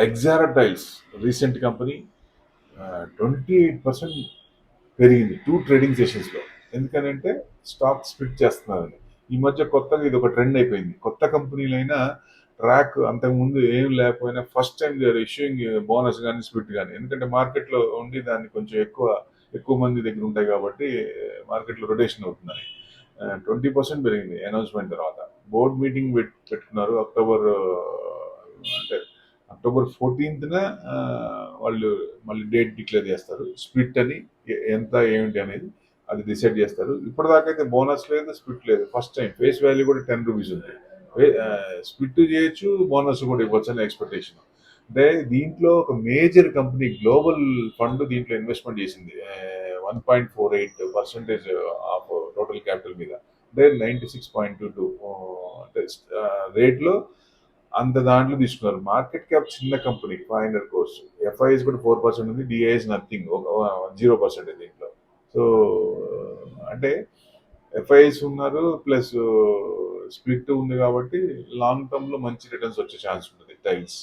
ఎగ్జారా tiles recent company 28% పెరిగింది 2 trading సెషన్స్లో. ఎందుకనంటే stock split చేస్తున్నారని. ఈ మధ్య కొత్తగా ఇది ఒక ట్రెండ్ అయిపోయింది. కొత్త కంపెనీలైనా ట్రాక్ అంతకుముందు ఏం లేకపోయినా first time they are issuing bonus కానీ స్ప్లిట్ కానీ. ఎందుకంటే మార్కెట్లో ఉండి దాన్ని కొంచెం ఎక్కువ మంది దగ్గర ఉంటాయి కాబట్టి మార్కెట్లో రొటేషన్ అవుతున్నాయి. 20% పెరిగింది అనౌన్స్మెంట్ తర్వాత. బోర్డ్ మీటింగ్ పెట్టుకున్నారు అంటే అక్టోబర్ 14న వాళ్ళు మళ్ళీ డేట్ డిక్లేర్ చేస్తారు. స్ప్లిట్ అని ఎంత ఏమిటి అనేది అది డిసైడ్ చేస్తారు. ఇప్పటిదాకా అయితే బోనస్ లేదు, స్ప్లిట్ లేదు. ఫస్ట్ టైం ఫేస్ వాల్యూ కూడా ₹10 ఉంది. స్ప్లిట్ చేయొచ్చు, బోనస్ కూడా ఇవ్వచ్చు అనే ఎక్స్పెక్టేషన్. అంటే దీంట్లో ఒక మేజర్ కంపెనీ గ్లోబల్ ఫండ్ దీంట్లో ఇన్వెస్ట్మెంట్ చేసింది 1.48% ఆఫ్ టోటల్ క్యాపిటల్ మీద. అంటే 96.22 అంటే రేట్లో అంత దాంట్లో తీసుకున్నారు. మార్కెట్ క్యాప్ చిన్న కంపెనీ 500 crores. ఎఫ్ఐఎస్ కూడా 4% ఉంది, డిఐఎస్ నథింగ్ 0% దీంట్లో. సో అంటే ఎఫ్ఐఎస్ ఉన్నారు ప్లస్ స్ప్లిట్ ఉంది కాబట్టి లాంగ్ టర్మ్ లో మంచి రిటర్న్స్ వచ్చే ఛాన్స్ ఉంటుంది టైల్స్.